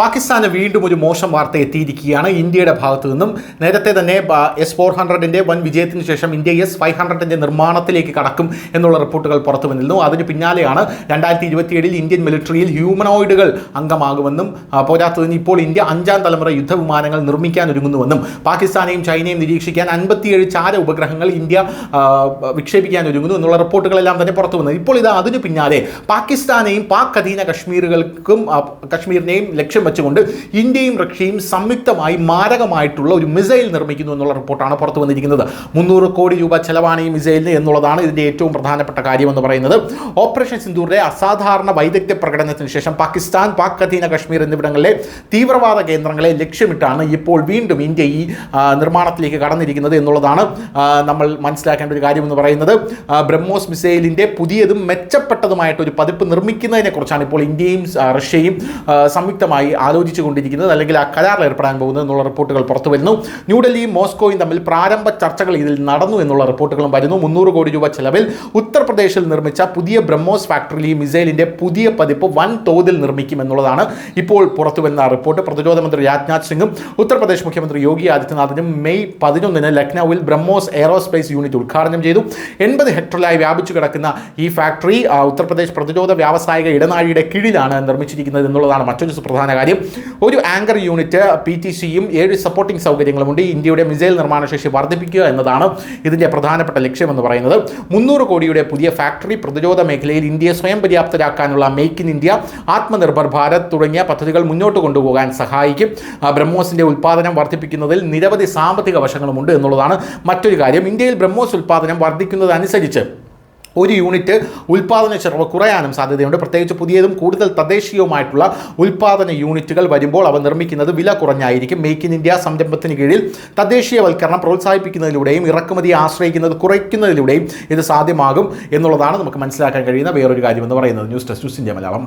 പാകിസ്ഥാന് വീണ്ടും ഒരു മോശം വാർത്ത എത്തിയിരിക്കുകയാണ് ഇന്ത്യയുടെ ഭാഗത്തു നിന്നും. നേരത്തെ തന്നെ S-400 വൻ വിജയത്തിന് ശേഷം ഇന്ത്യ S-500 നിർമ്മാണത്തിലേക്ക് കടക്കും എന്നുള്ള റിപ്പോർട്ടുകൾ പുറത്തു വന്നിരുന്നു. അതിന് പിന്നാലെയാണ് 2027 ഇന്ത്യൻ മിലിറ്ററിയിൽ ഹ്യൂമനോയിഡുകൾ അംഗമാകുമെന്നും പോരാത്തതിന് ഇപ്പോൾ ഇന്ത്യ 5ാം തലമുറ യുദ്ധവിമാനങ്ങൾ നിർമ്മിക്കാൻ ഒരുങ്ങുന്നുവെന്നും പാകിസ്ഥാനെയും ചൈനയും നിരീക്ഷിക്കാൻ 57 ചാര ഉപഗ്രഹങ്ങൾ ഇന്ത്യ വിക്ഷേപിക്കാൻ ഒരുങ്ങുന്നു എന്നുള്ള റിപ്പോർട്ടുകളെല്ലാം തന്നെ പുറത്തു വന്നത്. ഇപ്പോൾ ഇത് അതിനു പിന്നാലെ പാകിസ്ഥാനെയും പാക് അധീന കശ്മീരിനെയും ലക്ഷ്യം വെച്ചുകൊണ്ട് ഇന്ത്യയും റഷ്യയും സംയുക്തമായി മാരകമായിട്ടുള്ള ഒരു മിസൈൽ നിർമ്മിക്കുന്നു എന്നുള്ള റിപ്പോർട്ടാണ് പുറത്തു വന്നിരിക്കുന്നത്. 300 കോടി രൂപ ചെലവാണ് ഈ മിസൈലിന് എന്നുള്ളതാണ് ഇതിന്റെ ഏറ്റവും പ്രധാനപ്പെട്ട കാര്യമെന്ന് പറയുന്നത്. ഓപ്പറേഷൻ സിന്ദൂറിലെ അസാധാരണ വൈദഗ്ധ്യ പ്രകടനത്തിന് ശേഷം പാകിസ്ഥാൻ, പാക് അധീന കശ്മീർ എന്നിവിടങ്ങളിലെ തീവ്രവാദ കേന്ദ്രങ്ങളെ ലക്ഷ്യമിട്ടാണ് ഇപ്പോൾ വീണ്ടും ഇന്ത്യ ഈ നിർമ്മാണത്തിലേക്ക് കടന്നിരിക്കുന്നത് എന്നുള്ളതാണ് നമ്മൾ മനസ്സിലാക്കേണ്ട ഒരു കാര്യമെന്ന് പറയുന്നത്. ബ്രഹ്മോസ് മിസൈലിന്റെ പുതിയതും മെച്ചപ്പെട്ടതുമായിട്ടൊരു പതിപ്പ് നിർമ്മിക്കുന്നതിനെ കുറിച്ചാണ് ഇപ്പോൾ ഇന്ത്യയും റഷ്യയും സംയുക്തമായി ആലോചിച്ചു കൊണ്ടിരിക്കുന്നത്, അല്ലെങ്കിൽ ആ കരാറിൽ ഏർപ്പെടാൻ പോകുന്നത് എന്നുള്ള റിപ്പോർട്ടുകൾ പുറത്തു വരുന്നു. ന്യൂഡൽഹിയും മോസ്കോയും തമ്മിൽ പ്രാരംഭ ചർച്ചകൾ ഇതിൽ നടന്നു എന്നുള്ള റിപ്പോർട്ടുകളും വരുന്നു. 300 കോടി രൂപ ചെലവിൽ ഉത്തർപ്രദേശിൽ നിർമ്മിച്ച പുതിയ ബ്രഹ്മോസ് ഫാക്ടറിയിൽ ഈ മിസൈലിന്റെ പുതിയ പതിപ്പ് വൻ തോതിൽ നിർമ്മിക്കും എന്നുള്ളതാണ് ഇപ്പോൾ പുറത്തു വരുന്ന റിപ്പോർട്ട്. പ്രതിരോധ മന്ത്രി രാജ്നാഥ് സിംഗും ഉത്തർപ്രദേശ് മുഖ്യമന്ത്രി യോഗി ആദിത്യനാഥിനും മെയ് 11 ലക്നൌവിൽ ബ്രഹ്മോസ് എയറോസ്പേസ് യൂണിറ്റ് ഉദ്ഘാടനം ചെയ്തു. 80 ഹെക്ടറിലായി വ്യാപിച്ചു കിടക്കുന്ന ഈ ഫാക്ടറി ഉത്തർപ്രദേശ് പ്രതിരോധ വ്യാവസായിക ഇടനാഴിയുടെ കീഴിലാണ് നിർമ്മിച്ചിരിക്കുന്നത് എന്നുള്ളതാണ് മറ്റൊരു സുപ്രധാന കാര്യം. ഒരു ആങ്കർ യൂണിറ്റ്, PTCയും 7 സപ്പോർട്ടിംഗ് സൗകര്യങ്ങളുമുണ്ട്. ഇന്ത്യയുടെ മിസൈൽ നിർമ്മാണശേഷി വർദ്ധിപ്പിക്കുക എന്നതാണ് ഇതിന്റെ പ്രധാനപ്പെട്ട ലക്ഷ്യമെന്ന് പറയുന്നത്. 300 കോടിയുടെ പുതിയ ഫാക്ടറി പ്രതിരോധ മേഖലയിൽ ഇന്ത്യയെ സ്വയം പര്യാപ്തരാക്കാനുള്ള make in India, Atmanirbhar Bharat തുടങ്ങിയ പദ്ധതികൾ മുന്നോട്ട് കൊണ്ടുപോകാൻ സഹായിക്കും. ബ്രഹ്മോസിന്റെ ഉൽപ്പാദനം വർദ്ധിപ്പിക്കുന്നതിൽ നിരവധി സാമ്പത്തിക വശങ്ങളുമുണ്ട് എന്നുള്ളതാണ് മറ്റൊരു കാര്യം. ഇന്ത്യയിൽ ബ്രഹ്മോസ് ഉൽപ്പാദനം വർദ്ധിക്കുന്നതനുസരിച്ച് ഒരു യൂണിറ്റ് ഉൽപ്പാദന ചെലവ് കുറയാനും സാധ്യതയുണ്ട്. പ്രത്യേകിച്ച് പുതിയതും കൂടുതൽ തദ്ദേശീയവുമായിട്ടുള്ള ഉൽപ്പാദന യൂണിറ്റുകൾ വരുമ്പോൾ അവ നിർമ്മിക്കുന്നത് വില കുറഞ്ഞായിരിക്കും. മേക്ക് ഇൻ ഇന്ത്യ സംരംഭത്തിന് കീഴിൽ തദ്ദേശീയവൽക്കരണം പ്രോത്സാഹിപ്പിക്കുന്നതിലൂടെയും ഇറക്കുമതിയെ ആശ്രയിക്കുന്നത് കുറയ്ക്കുന്നതിലൂടെയും ഇത് സാധ്യമാകും എന്നുള്ളതാണ് നമുക്ക് മനസ്സിലാക്കാൻ കഴിയുന്ന വേറൊരു കാര്യമെന്ന് പറയുന്നത്. News desk news India Malayalam.